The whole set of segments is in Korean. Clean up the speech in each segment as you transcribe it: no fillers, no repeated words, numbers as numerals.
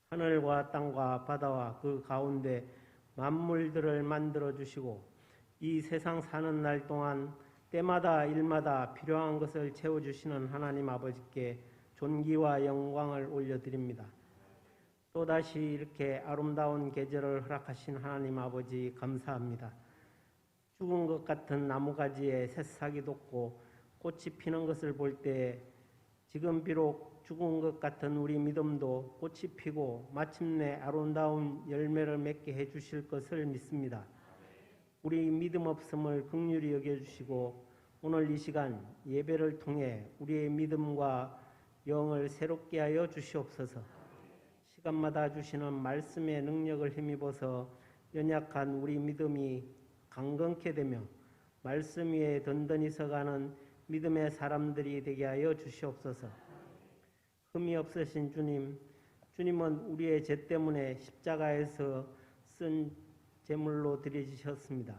하늘과 땅과 바다와 그 가운데 만물들을 만들어 주시고 이 세상 사는 날 동안 때마다 일마다 필요한 것을 채워주시는 하나님 아버지께 존귀와 영광을 올려드립니다. 또다시 이렇게 아름다운 계절을 허락하신 하나님 아버지 감사합니다. 죽은 것 같은 나무가지에 새싹이 돋고 꽃이 피는 것을 볼 때 지금 비록 죽은 것 같은 우리 믿음도 꽃이 피고 마침내 아름다운 열매를 맺게 해주실 것을 믿습니다. 우리 믿음 없음을 긍휼히 여겨주시고 오늘 이 시간 예배를 통해 우리의 믿음과 영을 새롭게 하여 주시옵소서. 시간마다 주시는 말씀의 능력을 힘입어서 연약한 우리 믿음이 강건케 되며 말씀 위에 든든히 서가는 믿음의 사람들이 되게 하여 주시옵소서. 흠이 없으신 주님, 주님은 우리의 죄 때문에 십자가에서 쓴 제물로 드려지셨습니다.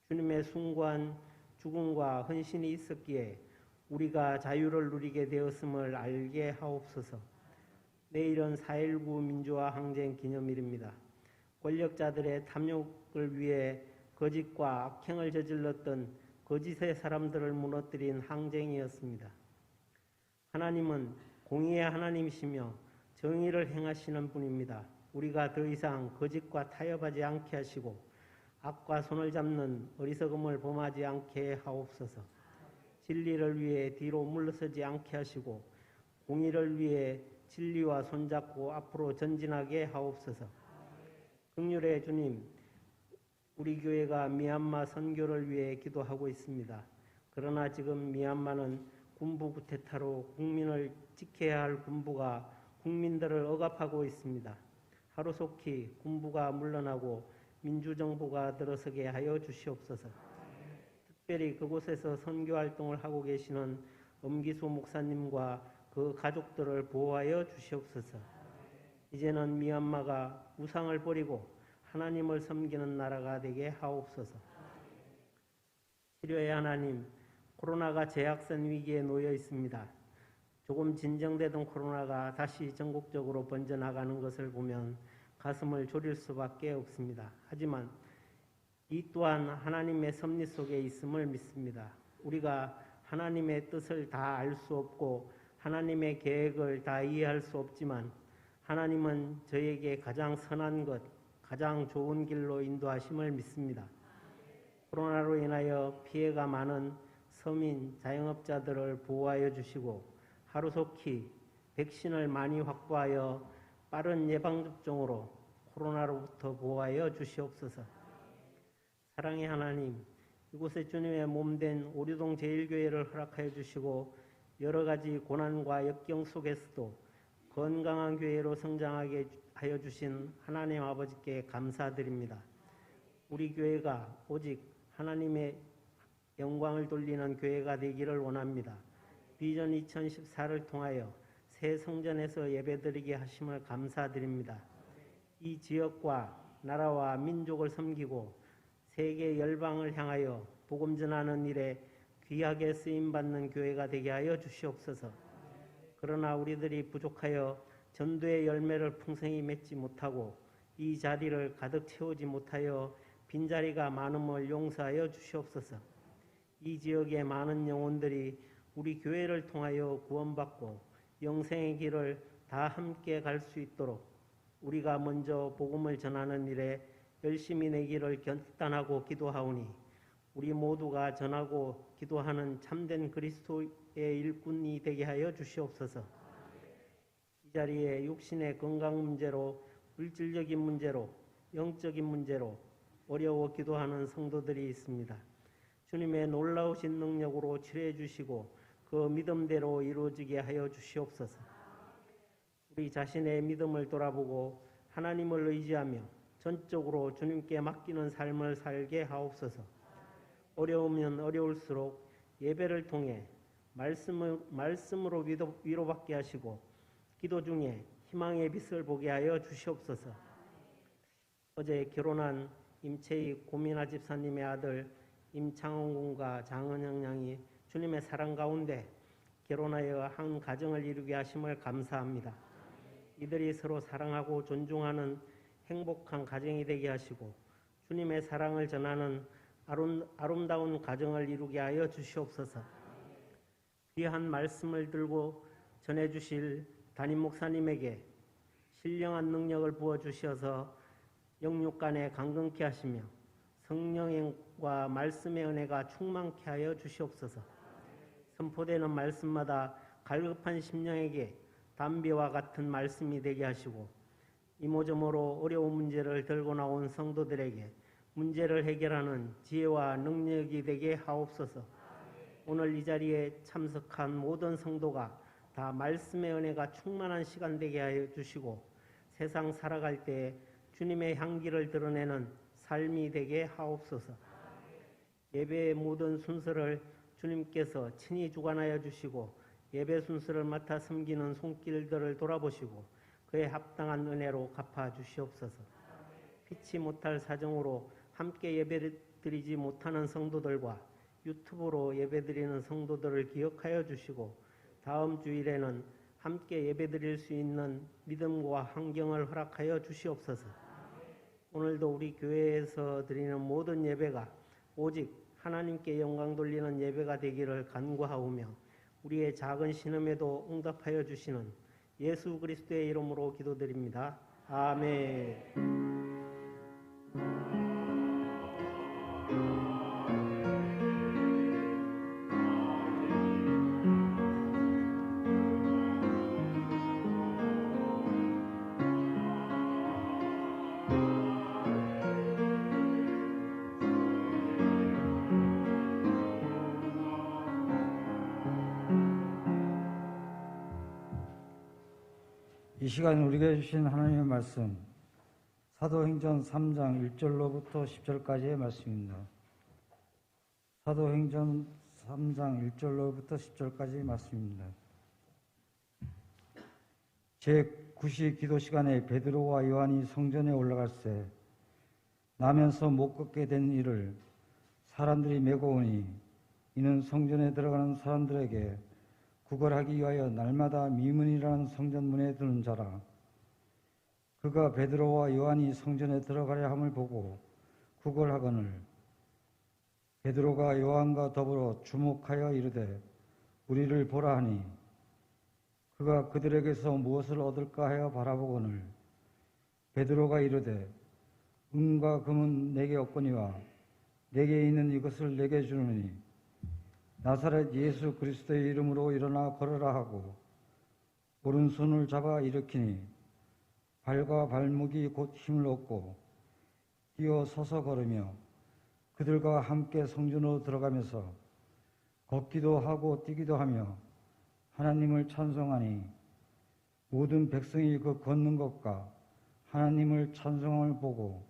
주님의 숭고한 죽음과 헌신이 있었기에 우리가 자유를 누리게 되었음을 알게 하옵소서. 내일은 4.19 민주화 항쟁 기념일입니다. 권력자들의 탐욕을 위해 거짓과 악행을 저질렀던 거짓의 사람들을 무너뜨린 항쟁이었습니다. 하나님은 공의의 하나님이시며 정의를 행하시는 분입니다. 우리가 더 이상 거짓과 타협하지 않게 하시고 악과 손을 잡는 어리석음을 범하지 않게 하옵소서. 진리를 위해 뒤로 물러서지 않게 하시고 공의를 위해 진리와 손잡고 앞으로 전진하게 하옵소서. 긍휼의 주님, 우리 교회가 미얀마 선교를 위해 기도하고 있습니다. 그러나 지금 미얀마는 군부 쿠데타로 국민을 지켜야 할 군부가 국민들을 억압하고 있습니다. 하루속히 군부가 물러나고 민주정부가 들어서게 하여 주시옵소서. 특별히 그곳에서 선교활동을 하고 계시는 엄기수 목사님과 그 가족들을 보호하여 주시옵소서. 이제는 미얀마가 우상을 버리고 하나님을 섬기는 나라가 되게 하옵소서. 치료의 하나님, 코로나가 재확산 위기에 놓여 있습니다. 조금 진정되던 코로나가 다시 전국적으로 번져나가는 것을 보면 가슴을 졸일 수밖에 없습니다. 하지만 이 또한 하나님의 섭리 속에 있음을 믿습니다. 우리가 하나님의 뜻을 다 알 수 없고 하나님의 계획을 다 이해할 수 없지만 하나님은 저에게 가장 선한 것, 가장 좋은 길로 인도하심을 믿습니다. 코로나로 인하여 피해가 많은 서민, 자영업자들을 보호하여 주시고 하루속히 백신을 많이 확보하여 빠른 예방접종으로 코로나로부터 보호하여 주시옵소서. 사랑의 하나님, 이곳에 주님의 몸된 오류동 제1교회를 허락하여 주시고 여러 가지 고난과 역경 속에서도 건강한 교회로 성장하게 하여 주신 하나님 아버지께 감사드립니다. 우리 교회가 오직 하나님의 영광을 돌리는 교회가 되기를 원합니다. 비전 2014를 통하여 새 성전에서 예배드리게 하심을 감사드립니다. 이 지역과 나라와 민족을 섬기고 세계 열방을 향하여 복음 전하는 일에 귀하게 쓰임받는 교회가 되게 하여 주시옵소서. 그러나 우리들이 부족하여 전도의 열매를 풍성히 맺지 못하고 이 자리를 가득 채우지 못하여 빈자리가 많음을 용서하여 주시옵소서. 이 지역의 많은 영혼들이 우리 교회를 통하여 구원받고 영생의 길을 다 함께 갈 수 있도록 우리가 먼저 복음을 전하는 일에 열심히 내기를 결단하고 기도하오니 우리 모두가 전하고 기도하는 참된 그리스도의 일꾼이 되게 하여 주시옵소서. 이 자리에 육신의 건강 문제로, 물질적인 문제로, 영적인 문제로 어려워 기도하는 성도들이 있습니다. 주님의 놀라우신 능력으로 치료해 주시고 그 믿음대로 이루어지게 하여 주시옵소서. 우리 자신의 믿음을 돌아보고 하나님을 의지하며 전적으로 주님께 맡기는 삶을 살게 하옵소서. 어려우면 어려울수록 예배를 통해 말씀으로 위로받게 하시고 기도 중에 희망의 빛을 보게 하여 주시옵소서. 어제 결혼한 임채희 고민아 집사님의 아들 임창원 군과 장은영 양이 주님의 사랑 가운데 결혼하여 한 가정을 이루게 하심을 감사합니다. 이들이 서로 사랑하고 존중하는 행복한 가정이 되게 하시고 주님의 사랑을 전하는 아름다운 가정을 이루게 하여 주시옵소서. 귀한 말씀을 들고 전해주실 담임 목사님에게 신령한 능력을 부어주셔서 영육간에 강건케 하시며 성령과 말씀의 은혜가 충만케 하여 주시옵소서. 선포되는 말씀마다 갈급한 심령에게 담비와 같은 말씀이 되게 하시고 이모저모로 어려운 문제를 들고 나온 성도들에게 문제를 해결하는 지혜와 능력이 되게 하옵소서. 오늘 이 자리에 참석한 모든 성도가 다 말씀의 은혜가 충만한 시간 되게 하여 주시고 세상 살아갈 때 주님의 향기를 드러내는 삶이 되게 하옵소서. 예배의 모든 순서를 주님께서 친히 주관하여 주시고 예배 순서를 맡아 섬기는 손길들을 돌아보시고 그에 합당한 은혜로 갚아 주시옵소서. 피치 못할 사정으로 함께 예배드리지 못하는 성도들과 유튜브로 예배드리는 성도들을 기억하여 주시고 다음 주일에는 함께 예배드릴 수 있는 믿음과 환경을 허락하여 주시옵소서. 오늘도 우리 교회에서 드리는 모든 예배가 오직 하나님께 영광 돌리는 예배가 되기를 간구하오며 우리의 작은 신음에도 응답하여 주시는 예수 그리스도의 이름으로 기도드립니다. 아멘. 이 시간 우리에게 주신 하나님의 말씀 사도행전 3장 1절로부터 10절까지의 말씀입니다. 사도행전 3장 1절로부터 10절까지의 말씀입니다. 제9시 기도 시간에 베드로와 요한이 성전에 올라갈새 나면서 못 걷게 된 이를 사람들이 메고 오니 이는 성전에 들어가는 사람들에게 구걸하기 위하여 날마다 미문이라는 성전 문에 드는 자라. 그가 베드로와 요한이 성전에 들어가려 함을 보고 구걸하거늘 베드로가 요한과 더불어 주목하여 이르되 우리를 보라 하니 그가 그들에게서 무엇을 얻을까 하여 바라보거늘 베드로가 이르되 은과 금은 내게 없거니와 내게 있는 이것을 내게 주노니 나사렛 예수 그리스도의 이름으로 일어나 걸으라 하고 오른손을 잡아 일으키니 발과 발목이 곧 힘을 얻고 뛰어 서서 걸으며 그들과 함께 성전으로 들어가면서 걷기도 하고 뛰기도 하며 하나님을 찬송하니 모든 백성이 그 걷는 것과 하나님을 찬송함을 보고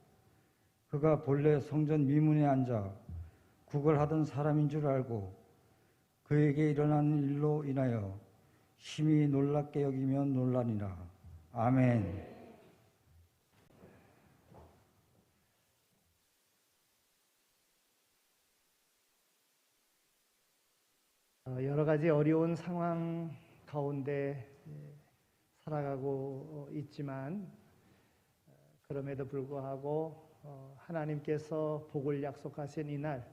그가 본래 성전 미문에 앉아 구걸하던 사람인 줄 알고 그에게 일어난 일로 인하여 심히 놀랍게 여기며 놀라니라. 아멘. 여러 가지 어려운 상황 가운데 살아가고 있지만 그럼에도 불구하고 하나님께서 복을 약속하신 이날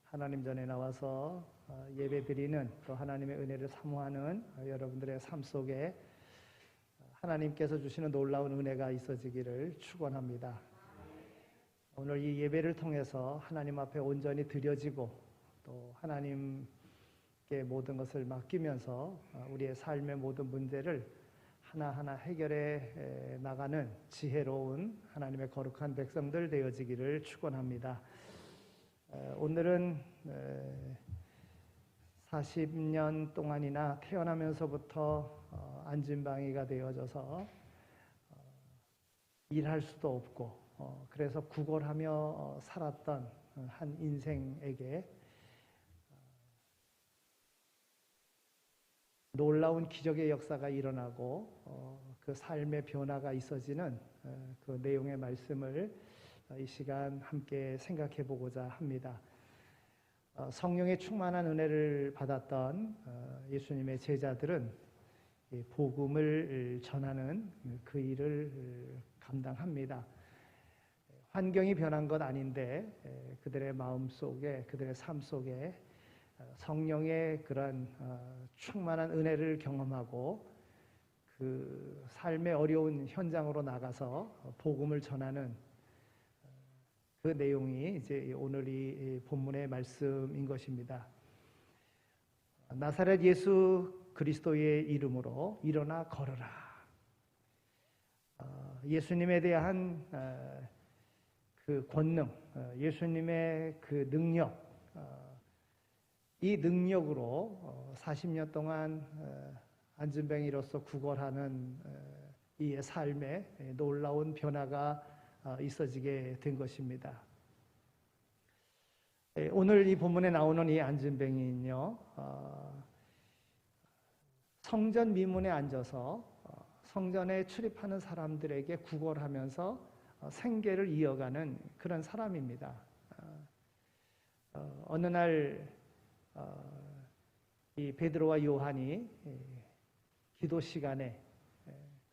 하나님 전에 나와서 예배드리는 또 하나님의 은혜를 사모하는 여러분들의 삶 속에 하나님께서 주시는 놀라운 은혜가 있어지기를 축원합니다. 오늘 이 예배를 통해서 하나님 앞에 온전히 드려지고 또 하나님께 모든 것을 맡기면서 우리의 삶의 모든 문제를 하나하나 해결해 나가는 지혜로운 하나님의 거룩한 백성들 되어지기를 축원합니다. 오늘은 40년 동안이나 태어나면서부터 안진방이가 되어져서 일할 수도 없고 그래서 구걸하며 살았던 한 인생에게 놀라운 기적의 역사가 일어나고 그 삶의 변화가 있어지는 그 내용의 말씀을 이 시간 함께 생각해 보고자 합니다. 성령의 충만한 은혜를 받았던 예수님의 제자들은 복음을 전하는 그 일을 감당합니다. 환경이 변한 것 아닌데 그들의 마음 속에, 그들의 삶 속에 성령의 그런 충만한 은혜를 경험하고 그 삶의 어려운 현장으로 나가서 복음을 전하는 그 내용이 이제 오늘 이 본문의 말씀인 것입니다. 나사렛 예수 그리스도의 이름으로 일어나 걸어라. 예수님에 대한 그 권능, 예수님의 그 능력, 이 능력으로 40년 동안 안진뱅이로서 구걸하는 이 삶에 놀라운 변화가 있어지게 된 것입니다. 오늘 이 본문에 나오는 이 안진뱅이는요, 성전 미문에 앉아서 성전에 출입하는 사람들에게 구걸하면서 생계를 이어가는 그런 사람입니다. 어느 날 이 베드로와 요한이 기도 시간에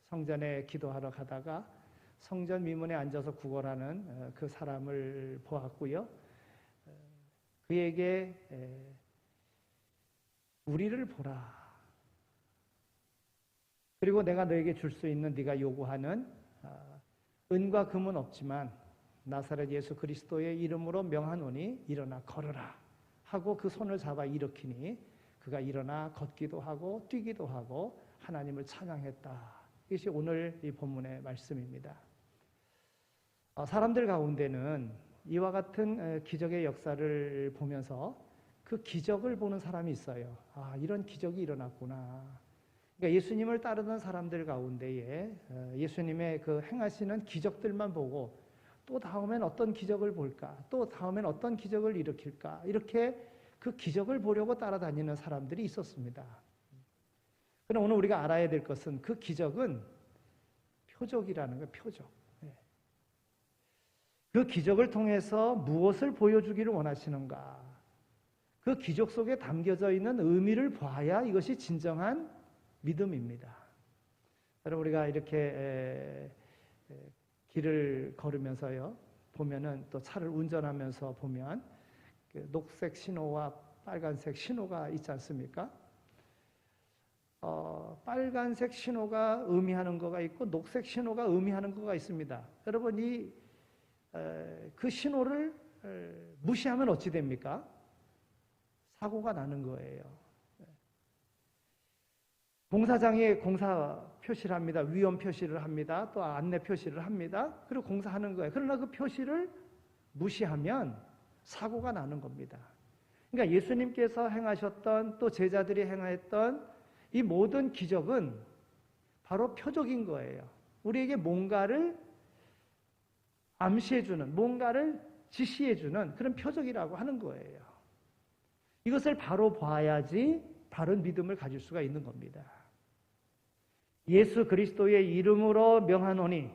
성전에 기도하러 가다가 성전 미문에 앉아서 구걸하는 그 사람을 보았고요. 그에게 우리를 보라. 그리고 내가 너에게 줄 수 있는 네가 요구하는 은과 금은 없지만 나사렛 예수 그리스도의 이름으로 명하노니 일어나 걸어라 하고 그 손을 잡아 일으키니 그가 일어나 걷기도 하고 뛰기도 하고 하나님을 찬양했다. 이것이 오늘 이 본문의 말씀입니다. 사람들 가운데는 이와 같은 기적의 역사를 보면서 그 기적을 보는 사람이 있어요. 이런 기적이 일어났구나. 그러니까 예수님을 따르던 사람들 가운데에 예수님의 그 행하시는 기적들만 보고 또 다음엔 어떤 기적을 볼까? 또 다음엔 어떤 기적을 일으킬까? 이렇게 그 기적을 보려고 따라다니는 사람들이 있었습니다. 그러나 오늘 우리가 알아야 될 것은 그 기적은 표적이라는 거예요. 표적. 그 기적을 통해서 무엇을 보여주기를 원하시는가? 그 기적 속에 담겨져 있는 의미를 봐야 이것이 진정한 믿음입니다. 여러분, 우리가 이렇게 길을 걸으면서요, 보면은 또 차를 운전하면서 보면 녹색 신호와 빨간색 신호가 있지 않습니까? 빨간색 신호가 의미하는 거가 있고 녹색 신호가 의미하는 거가 있습니다. 여러분, 그 신호를 무시하면 어찌 됩니까? 사고가 나는 거예요. 공사장에 공사 표시를 합니다. 위험 표시를 합니다. 또 안내 표시를 합니다. 그리고 공사하는 거예요. 그러나 그 표시를 무시하면 사고가 나는 겁니다. 그러니까 예수님께서 행하셨던 또 제자들이 행했던 이 모든 기적은 바로 표적인 거예요. 우리에게 뭔가를 암시해주는, 뭔가를 지시해주는 그런 표적이라고 하는 거예요. 이것을 바로 봐야지 바른 믿음을 가질 수가 있는 겁니다. 예수 그리스도의 이름으로 명하노니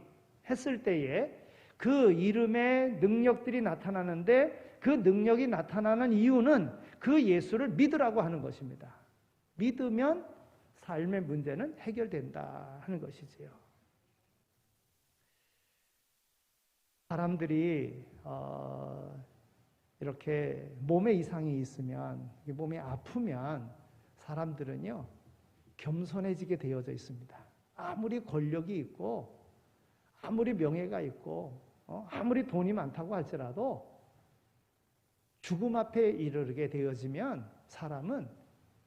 했을 때에 그 이름의 능력들이 나타나는데 그 능력이 나타나는 이유는 그 예수를 믿으라고 하는 것입니다. 믿으면 삶의 문제는 해결된다 하는 것이지요. 사람들이 이렇게 몸에 이상이 있으면, 몸이 아프면 사람들은요 겸손해지게 되어져 있습니다. 아무리 권력이 있고 아무리 명예가 있고 아무리 돈이 많다고 할지라도 죽음 앞에 이르게 되어지면 사람은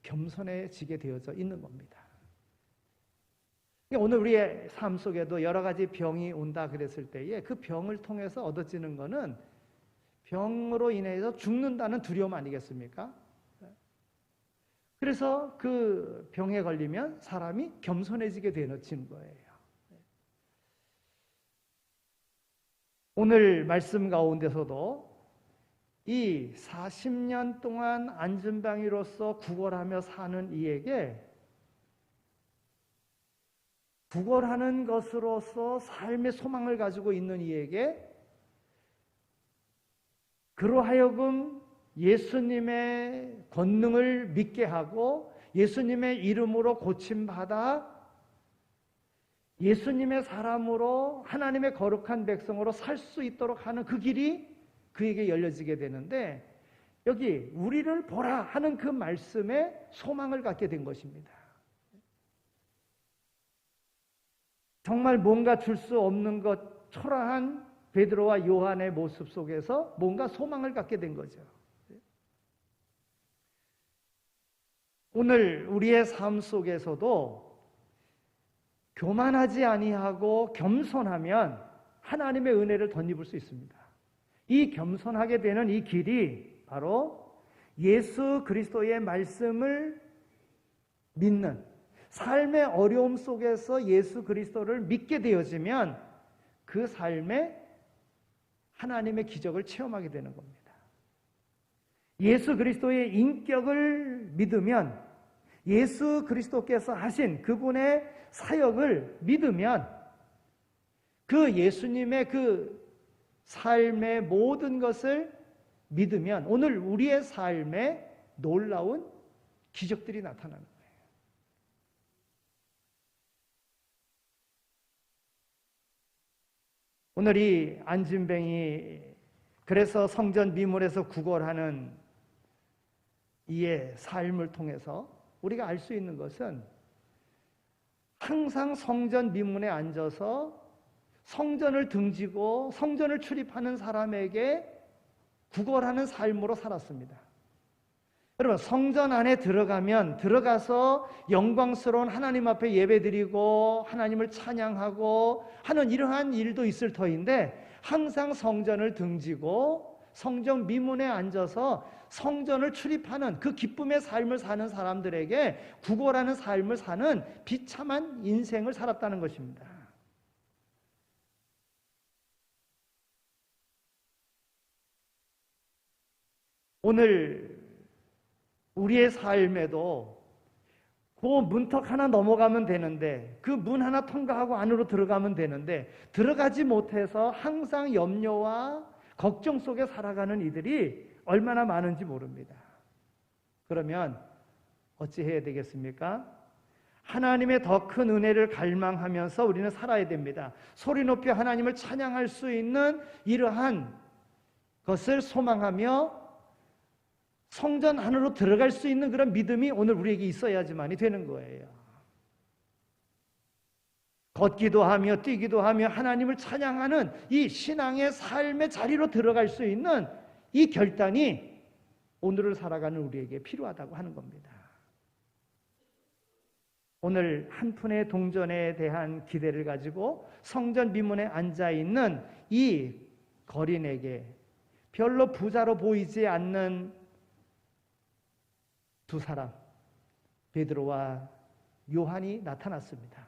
겸손해지게 되어져 있는 겁니다. 오늘 우리의 삶 속에도 여러 가지 병이 온다 그랬을 때에 그 병을 통해서 얻어지는 것은 병으로 인해서 죽는다는 두려움 아니겠습니까? 그래서 그 병에 걸리면 사람이 겸손해지게 되는 거예요. 오늘 말씀 가운데서도 이 40년 동안 안진뱅이로서 구걸하며 사는 이에게 구걸하는 것으로서 삶의 소망을 가지고 있는 이에게 그로 하여금 예수님의 권능을 믿게 하고 예수님의 이름으로 고침받아 예수님의 사람으로 하나님의 거룩한 백성으로 살 수 있도록 하는 그 길이 그에게 열려지게 되는데, 여기 우리를 보라 하는 그 말씀에 소망을 갖게 된 것입니다. 정말 뭔가 줄 수 없는 것, 초라한 베드로와 요한의 모습 속에서 뭔가 소망을 갖게 된 거죠. 오늘 우리의 삶 속에서도 교만하지 아니하고 겸손하면 하나님의 은혜를 덧입을 수 있습니다. 이 겸손하게 되는 이 길이 바로 예수 그리스도의 말씀을 믿는, 삶의 어려움 속에서 예수 그리스도를 믿게 되어지면 그 삶에 하나님의 기적을 체험하게 되는 겁니다. 예수 그리스도의 인격을 믿으면, 예수 그리스도께서 하신 그분의 사역을 믿으면, 그 예수님의 그 삶의 모든 것을 믿으면 오늘 우리의 삶에 놀라운 기적들이 나타나는 거예요. 오늘 이 안진뱅이, 그래서 성전 미문에서 구걸하는 이의 삶을 통해서 우리가 알 수 있는 것은, 항상 성전 미문에 앉아서 성전을 등지고 성전을 출입하는 사람에게 구걸하는 삶으로 살았습니다. 여러분, 성전 안에 들어가서 영광스러운 하나님 앞에 예배드리고 하나님을 찬양하고 하는 이러한 일도 있을 터인데, 항상 성전을 등지고 성전 미문에 앉아서 성전을 출입하는 그 기쁨의 삶을 사는 사람들에게 구걸하는 삶을 사는 비참한 인생을 살았다는 것입니다. 오늘 우리의 삶에도 그 문턱 하나 넘어가면 되는데, 그 문 하나 통과하고 안으로 들어가면 되는데, 들어가지 못해서 항상 염려와 걱정 속에 살아가는 이들이 얼마나 많은지 모릅니다. 그러면 어찌 해야 되겠습니까? 하나님의 더 큰 은혜를 갈망하면서 우리는 살아야 됩니다. 소리 높이 하나님을 찬양할 수 있는 이러한 것을 소망하며 성전 안으로 들어갈 수 있는 그런 믿음이 오늘 우리에게 있어야지만이 되는 거예요. 걷기도 하며 뛰기도 하며 하나님을 찬양하는 이 신앙의 삶의 자리로 들어갈 수 있는 이 결단이 오늘을 살아가는 우리에게 필요하다고 하는 겁니다. 오늘 한 푼의 동전에 대한 기대를 가지고 성전 미문에 앉아있는 이 거린에게 별로 부자로 보이지 않는 두 사람, 베드로와 요한이 나타났습니다.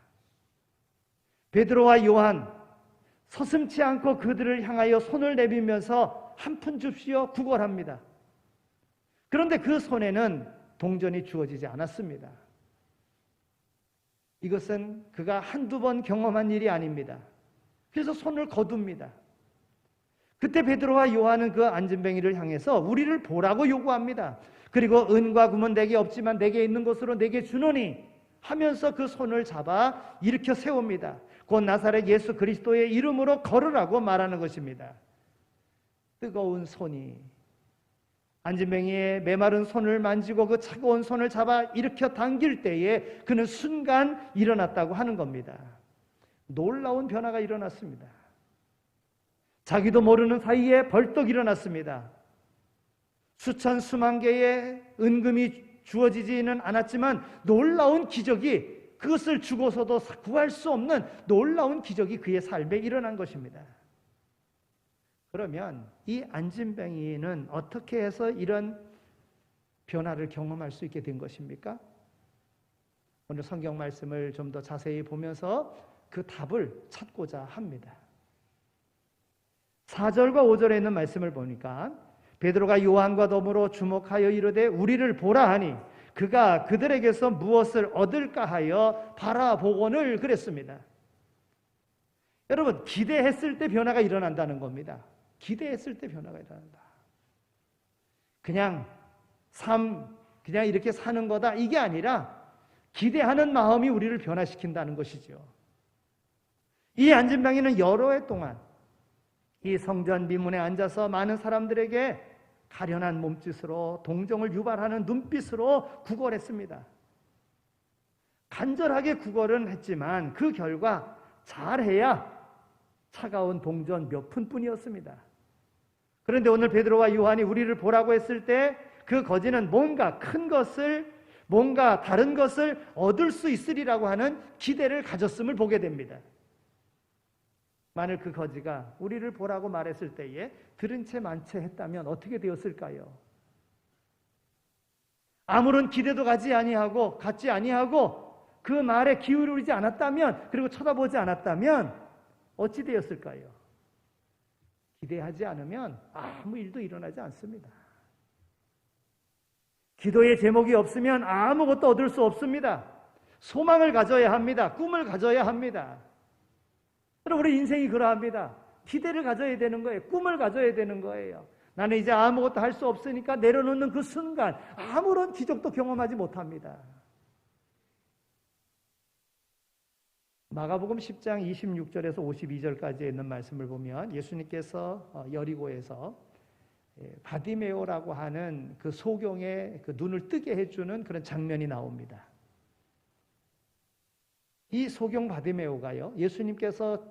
베드로와 요한, 서슴지 않고 그들을 향하여 손을 내밀면서 한 푼 줍시오 구걸합니다. 그런데 그 손에는 동전이 주어지지 않았습니다. 이것은 그가 한두 번 경험한 일이 아닙니다. 그래서 손을 거둡니다. 그때 베드로와 요한은 그 안진뱅이를 향해서 우리를 보라고 요구합니다. 그리고 은과 금은 내게 없지만 내게 있는 것으로 내게 주노니 하면서 그 손을 잡아 일으켜 세웁니다. 곧 나사렛 예수 그리스도의 이름으로 걸으라고 말하는 것입니다. 뜨거운 손이 안진뱅이의 메마른 손을 만지고 그 차가운 손을 잡아 일으켜 당길 때에 그는 순간 일어났다고 하는 겁니다. 놀라운 변화가 일어났습니다. 자기도 모르는 사이에 벌떡 일어났습니다. 수천 수만 개의 은금이 주어지지는 않았지만 놀라운 기적이, 그것을 주고서도 구할 수 없는 놀라운 기적이 그의 삶에 일어난 것입니다. 그러면 이 안진뱅이는 어떻게 해서 이런 변화를 경험할 수 있게 된 것입니까? 오늘 성경 말씀을 좀 더 자세히 보면서 그 답을 찾고자 합니다. 4절과 5절에 있는 말씀을 보니까 베드로가 요한과 더불어 주목하여 이르되 우리를 보라 하니 그가 그들에게서 무엇을 얻을까 하여 바라보거늘 그랬습니다. 여러분, 기대했을 때 변화가 일어난다는 겁니다. 기대했을 때 변화가 일어난다. 그냥 삶 그냥 이렇게 사는 거다, 이게 아니라 기대하는 마음이 우리를 변화시킨다는 것이죠. 이 안진뱅이는 여러 해 동안 이 성전 미문에 앉아서 많은 사람들에게 가련한 몸짓으로 동정을 유발하는 눈빛으로 구걸했습니다. 간절하게 구걸은 했지만 그 결과 잘해야 차가운 동전 몇 푼뿐이었습니다. 그런데 오늘 베드로와 요한이 우리를 보라고 했을 때 그 거지는 뭔가 큰 것을, 뭔가 다른 것을 얻을 수 있으리라고 하는 기대를 가졌음을 보게 됩니다. 만일 그 거지가 우리를 보라고 말했을 때에 들은 채 만채 했다면 어떻게 되었을까요? 아무런 기대도 갖지 아니하고 그 말에 기울이지 않았다면, 그리고 쳐다보지 않았다면 어찌 되었을까요? 기대하지 않으면 아무 일도 일어나지 않습니다. 기도의 제목이 없으면 아무것도 얻을 수 없습니다. 소망을 가져야 합니다. 꿈을 가져야 합니다. 여러분, 우리 인생이 그러합니다. 기대를 가져야 되는 거예요. 꿈을 가져야 되는 거예요. 나는 이제 아무것도 할 수 없으니까 내려놓는 그 순간 아무런 기적도 경험하지 못합니다. 마가복음 10장 26절에서 52절까지 있는 말씀을 보면 예수님께서 여리고에서 바디메오라고 하는 그 소경의 그 눈을 뜨게 해주는 그런 장면이 나옵니다. 이 소경 바디메오가요, 예수님께서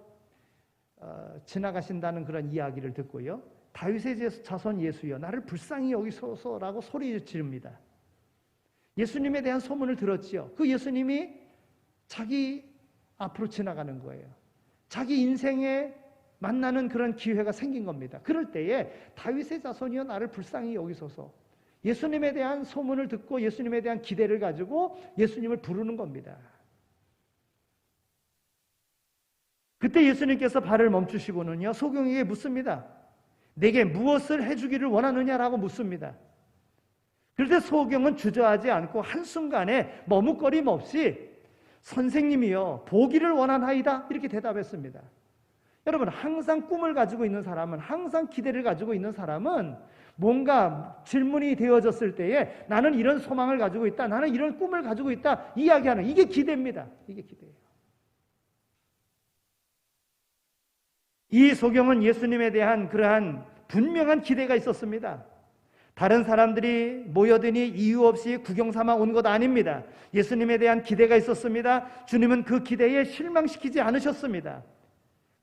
지나가신다는 그런 이야기를 듣고요, 다윗의 자손 예수여 나를 불쌍히 여기소서라고 소리 지릅니다. 예수님에 대한 소문을 들었지요. 그 예수님이 자기 앞으로 지나가는 거예요. 자기 인생에 만나는 그런 기회가 생긴 겁니다. 그럴 때에 다윗의 자손이여 나를 불쌍히 여기소서, 예수님에 대한 소문을 듣고 예수님에 대한 기대를 가지고 예수님을 부르는 겁니다. 그때 예수님께서 발을 멈추시고는요, 소경에게 묻습니다. 내게 무엇을 해주기를 원하느냐라고 묻습니다. 그런데 소경은 주저하지 않고 한순간에 머뭇거림 없이 선생님이여 보기를 원하나이다 이렇게 대답했습니다. 여러분, 항상 꿈을 가지고 있는 사람은, 항상 기대를 가지고 있는 사람은 뭔가 질문이 되어졌을 때에 나는 이런 소망을 가지고 있다, 나는 이런 꿈을 가지고 있다 이야기하는, 이게 기대입니다. 이게 기대예요. 이 소경은 예수님에 대한 그러한 분명한 기대가 있었습니다. 다른 사람들이 모여드니 이유 없이 구경 삼아 온 것 아닙니다. 예수님에 대한 기대가 있었습니다. 주님은 그 기대에 실망시키지 않으셨습니다.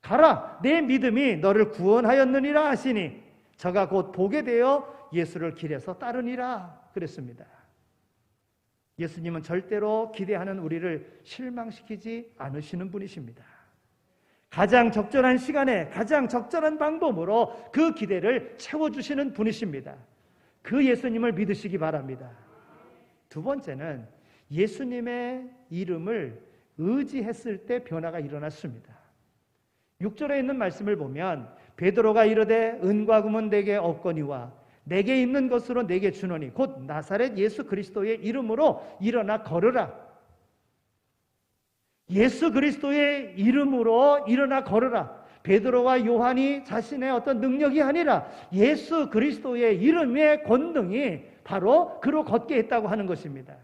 가라, 내 믿음이 너를 구원하였느니라 하시니 저가 곧 보게 되어 예수를 길에서 따르니라 그랬습니다. 예수님은 절대로 기대하는 우리를 실망시키지 않으시는 분이십니다. 가장 적절한 시간에 가장 적절한 방법으로 그 기대를 채워주시는 분이십니다. 그 예수님을 믿으시기 바랍니다. 두 번째는 예수님의 이름을 의지했을 때 변화가 일어났습니다. 6절에 있는 말씀을 보면 베드로가 이르되 은과 금은 내게 없거니와 내게 있는 것으로 내게 주노니 곧 나사렛 예수 그리스도의 이름으로 일어나 걸으라. 예수 그리스도의 이름으로 일어나 걸으라. 베드로와 요한이 자신의 어떤 능력이 아니라 예수 그리스도의 이름의 권능이 바로 그로 걷게 했다고 하는 것입니다.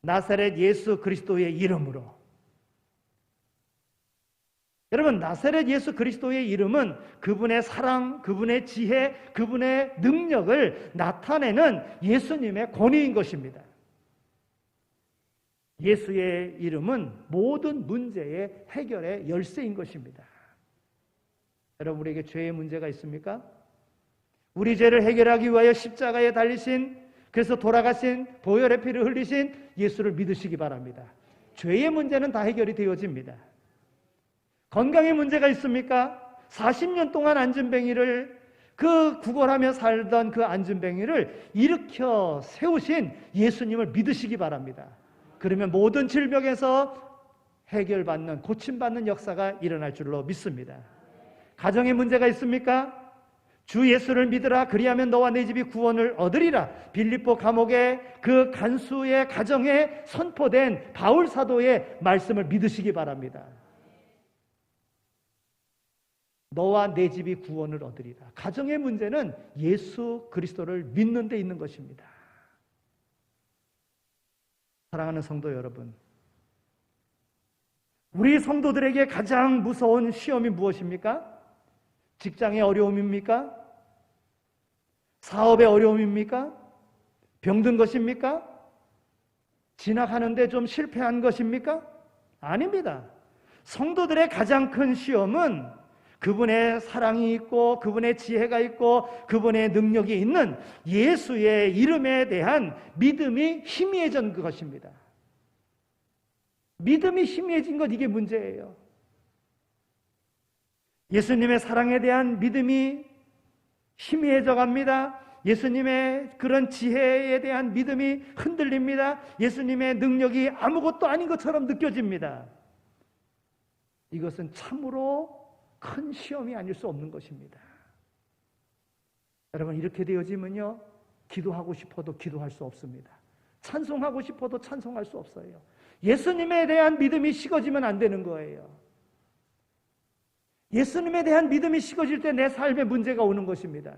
나사렛 예수 그리스도의 이름으로. 여러분, 나사렛 예수 그리스도의 이름은 그분의 사랑, 그분의 지혜, 그분의 능력을 나타내는 예수님의 권위인 것입니다. 예수의 이름은 모든 문제의 해결의 열쇠인 것입니다. 여러분, 우리에게 죄의 문제가 있습니까? 우리 죄를 해결하기 위하여 십자가에 달리신, 그래서 돌아가신, 보혈의 피를 흘리신 예수를 믿으시기 바랍니다. 죄의 문제는 다 해결이 되어집니다. 건강의 문제가 있습니까? 40년 동안 안진뱅이를, 그 구걸하며 살던 그 안진뱅이를 일으켜 세우신 예수님을 믿으시기 바랍니다. 그러면 모든 질병에서 해결받는, 고침받는 역사가 일어날 줄로 믿습니다. 가정의 문제가 있습니까? 주 예수를 믿으라. 그리하면 너와 내 집이 구원을 얻으리라. 빌립보 감옥의 그 간수의 가정에 선포된 바울 사도의 말씀을 믿으시기 바랍니다. 너와 내 집이 구원을 얻으리라. 가정의 문제는 예수 그리스도를 믿는 데 있는 것입니다. 사랑하는 성도 여러분, 우리 성도들에게 가장 무서운 시험이 무엇입니까? 직장의 어려움입니까? 사업의 어려움입니까? 병든 것입니까? 진학하는데 좀 실패한 것입니까? 아닙니다. 성도들의 가장 큰 시험은 그분의 사랑이 있고 그분의 지혜가 있고 그분의 능력이 있는 예수의 이름에 대한 믿음이 희미해진 것입니다. 믿음이 희미해진 것, 이게 문제예요. 예수님의 사랑에 대한 믿음이 희미해져 갑니다. 예수님의 그런 지혜에 대한 믿음이 흔들립니다. 예수님의 능력이 아무것도 아닌 것처럼 느껴집니다. 이것은 참으로 큰 시험이 아닐 수 없는 것입니다. 여러분, 이렇게 되어지면요, 기도하고 싶어도 기도할 수 없습니다. 찬송하고 싶어도 찬송할 수 없어요. 예수님에 대한 믿음이 식어지면 안 되는 거예요. 예수님에 대한 믿음이 식어질 때 내 삶에 문제가 오는 것입니다.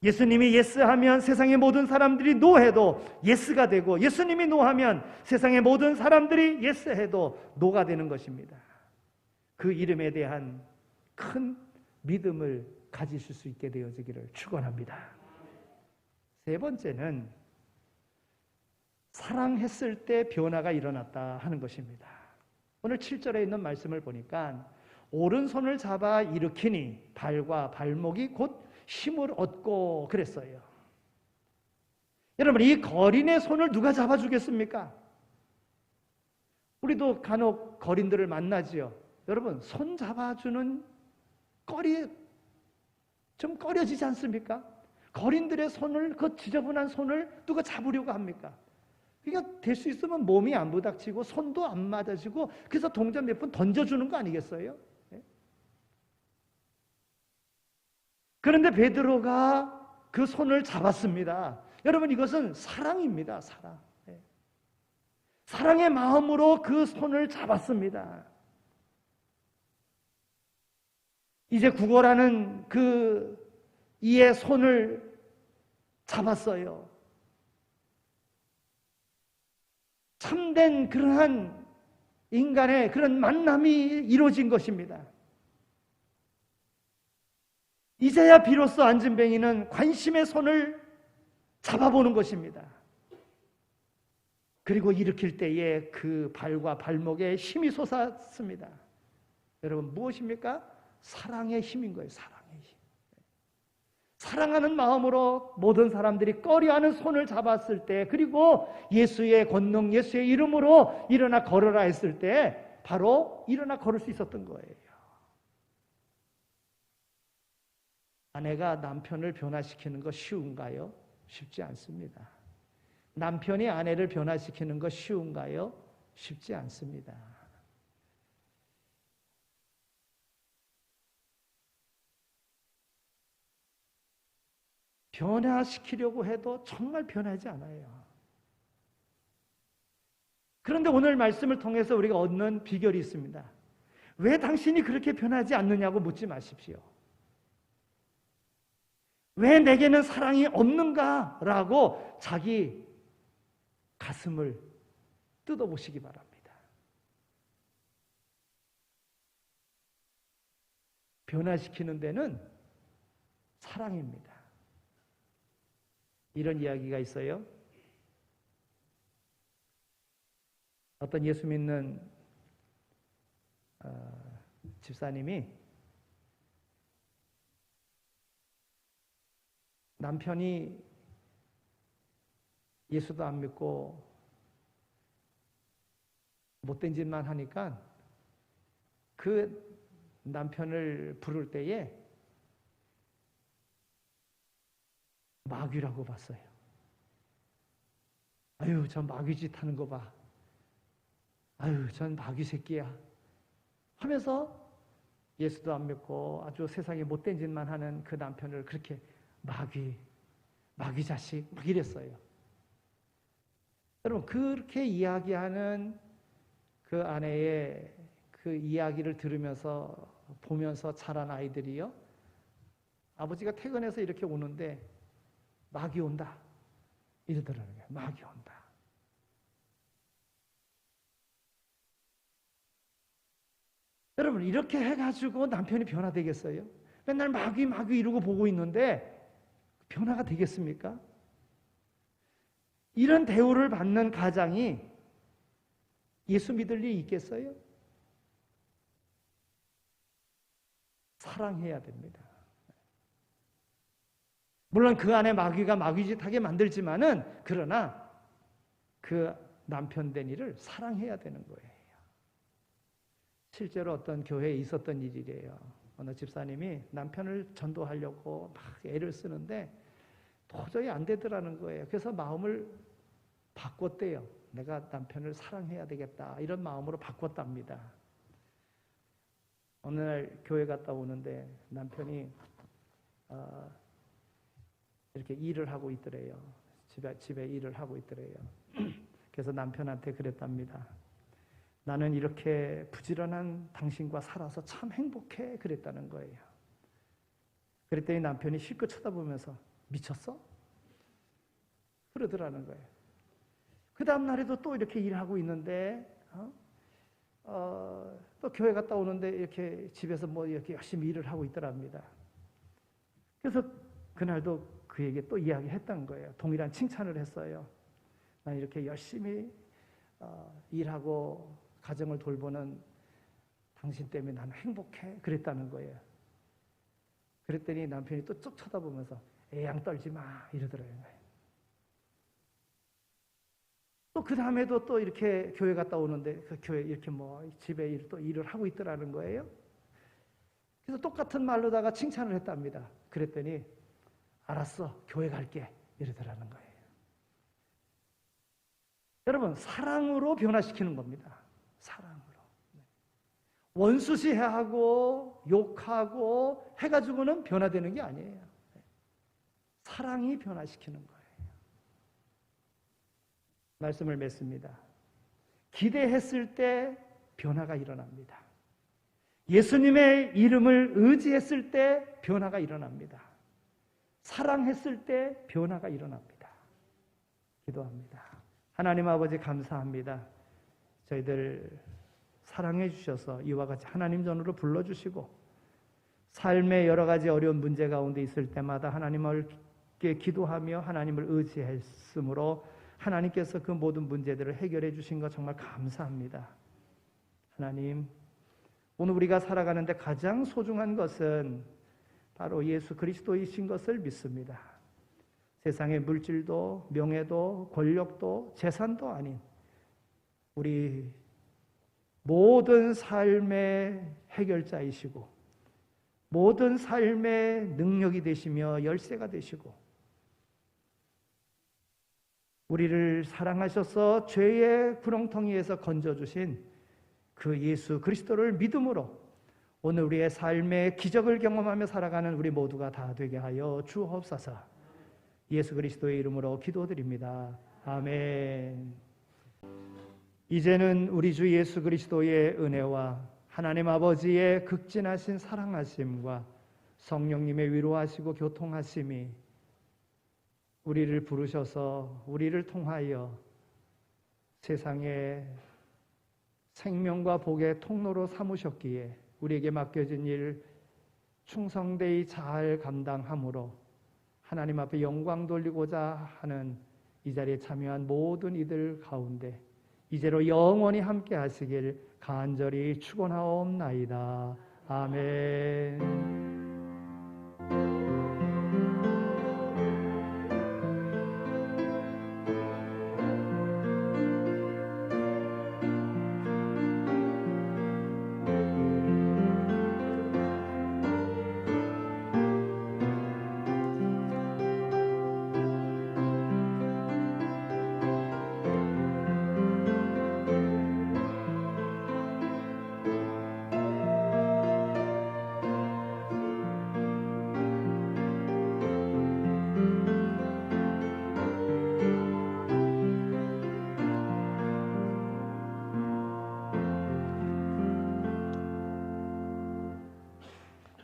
예수님이 예스하면 세상의 모든 사람들이 노해도 예스가 되고, 예수님이 노하면 세상의 모든 사람들이 예스해도 노가 되는 것입니다. 그 이름에 대한 큰 믿음을 가지실 수 있게 되어지기를 축원합니다. 세 번째는 사랑했을 때 변화가 일어났다 하는 것입니다. 오늘 7절에 있는 말씀을 보니까 오른손을 잡아 일으키니 발과 발목이 곧 힘을 얻고 그랬어요. 여러분, 이 거린의 손을 누가 잡아주겠습니까? 우리도 간혹 거린들을 만나지요. 여러분, 손 잡아주는 꺼리 좀 꺼려지지 않습니까? 거린들의 손을, 그 지저분한 손을 누가 잡으려고 합니까? 그러니까 될 수 있으면 몸이 안 부닥치고 손도 안 맞아지고, 그래서 동전 몇 번 던져주는 거 아니겠어요? 그런데 베드로가 그 손을 잡았습니다. 여러분, 이것은 사랑입니다. 사랑. 사랑의 마음으로 그 손을 잡았습니다. 이제 구걸하는 그 이의 손을 잡았어요. 참된 그러한 인간의 그런 만남이 이루어진 것입니다. 이제야 비로소 안진뱅이는 관심의 손을 잡아보는 것입니다. 그리고 일으킬 때에 그 발과 발목에 힘이 솟았습니다. 여러분, 무엇입니까? 사랑의 힘인 거예요. 사랑의 힘. 사랑하는 마음으로 모든 사람들이 꺼려하는 손을 잡았을 때, 그리고 예수의 권능, 예수의 이름으로 일어나 걸어라 했을 때 바로 일어나 걸을 수 있었던 거예요. 아내가 남편을 변화시키는 거 쉬운가요? 쉽지 않습니다. 남편이 아내를 변화시키는 거 쉬운가요? 쉽지 않습니다. 변화시키려고 해도 정말 변하지 않아요. 그런데 오늘 말씀을 통해서 우리가 얻는 비결이 있습니다. 왜 당신이 그렇게 변하지 않느냐고 묻지 마십시오. 왜 내게는 사랑이 없는가라고 자기 가슴을 뜯어보시기 바랍니다. 변화시키는 데는 사랑입니다. 이런 이야기가 있어요. 어떤 예수 믿는 집사님이 남편이 예수도 안 믿고 못된 짓만 하니까 그 남편을 부를 때에 마귀라고 봤어요. 아유, 저 마귀짓 하는 거 봐. 아유, 전 마귀 새끼야. 하면서 예수도 안 믿고 아주 세상에 못된 짓만 하는 그 남편을 그렇게 마귀 자식, 막 이랬어요. 여러분, 그렇게 이야기하는 그 아내의 그 이야기를 들으면서 보면서 자란 아이들이요, 아버지가 퇴근해서 이렇게 오는데 마귀 온다, 이러더라는 거예요. 마귀 온다. 여러분 이렇게 해가지고 남편이 변화되겠어요? 맨날 마귀 이러고 보고 있는데 변화가 되겠습니까? 이런 대우를 받는 가장이 예수 믿을 일이 있겠어요? 사랑해야 됩니다. 물론 그 안에 마귀가 마귀짓하게 만들지만은 그러나 그 남편 된 일을 사랑해야 되는 거예요. 실제로 어떤 교회에 있었던 일이래요. 어느 집사님이 남편을 전도하려고 막 애를 쓰는데 도저히 안 되더라는 거예요. 그래서 마음을 바꿨대요. 내가 남편을 사랑해야 되겠다. 이런 마음으로 바꿨답니다. 어느 날 교회 갔다 오는데 남편이 이렇게 일을 하고 있더래요. 집에 일을 하고 있더래요. 그래서 남편한테 그랬답니다. 나는 이렇게 부지런한 당신과 살아서 참 행복해. 그랬다는 거예요. 그랬더니 남편이 실컷 쳐다보면서 미쳤어? 그러더라는 거예요. 그 다음 날에도 또 이렇게 일하고 있는데 또 교회 갔다 오는데 이렇게 집에서 뭐 이렇게 열심히 일을 하고 있더랍니다. 그래서 그날도 그에게 또 이야기했던 거예요. 동일한 칭찬을 했어요. 난 이렇게 열심히 일하고 가정을 돌보는 당신 때문에 나는 행복해. 그랬다는 거예요. 그랬더니 남편이 또 쭉 쳐다보면서 애양 떨지 마 이러더라고요. 또 그 다음에도 또 이렇게 교회 갔다 오는데 그 교회 이렇게 뭐 집에 또 일을 하고 있더라는 거예요. 그래서 똑같은 말로다가 칭찬을 했답니다. 그랬더니 알았어, 교회 갈게 이러더라는 거예요. 여러분 사랑으로 변화시키는 겁니다. 사랑으로. 원수시해하고 욕하고 해가지고는 변화되는 게 아니에요. 사랑이 변화시키는 거예요. 말씀을 맺습니다. 기대했을 때 변화가 일어납니다. 예수님의 이름을 의지했을 때 변화가 일어납니다. 사랑했을 때 변화가 일어납니다. 기도합니다. 하나님 아버지 감사합니다. 저희들 사랑해 주셔서 이와 같이 하나님 전으로 불러주시고 삶의 여러 가지 어려운 문제 가운데 있을 때마다 하나님께 기도하며 하나님을 의지했으므로 하나님께서 그 모든 문제들을 해결해 주신 것 정말 감사합니다. 하나님, 오늘 우리가 살아가는데 가장 소중한 것은 바로 예수 그리스도이신 것을 믿습니다. 세상의 물질도 명예도 권력도 재산도 아닌 우리 모든 삶의 해결자이시고 모든 삶의 능력이 되시며 열쇠가 되시고 우리를 사랑하셔서 죄의 구렁텅이에서 건져주신 그 예수 그리스도를 믿음으로 오늘 우리의 삶의 기적을 경험하며 살아가는 우리 모두가 다 되게 하여 주옵소서. 예수 그리스도의 이름으로 기도드립니다. 아멘. 이제는 우리 주 예수 그리스도의 은혜와 하나님 아버지의 극진하신 사랑하심과 성령님의 위로하시고 교통하심이 우리를 부르셔서 우리를 통하여 세상의 생명과 복의 통로로 삼으셨기에 우리에게 맡겨진 일 충성되이 잘 감당함으로 하나님 앞에 영광 돌리고자 하는 이 자리에 참여한 모든 이들 가운데 이제로 영원히 함께 하시길 간절히 축원하옵나이다. 아멘.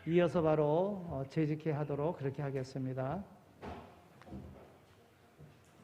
이어서 바로 재직회 하도록 그렇게 하겠습니다.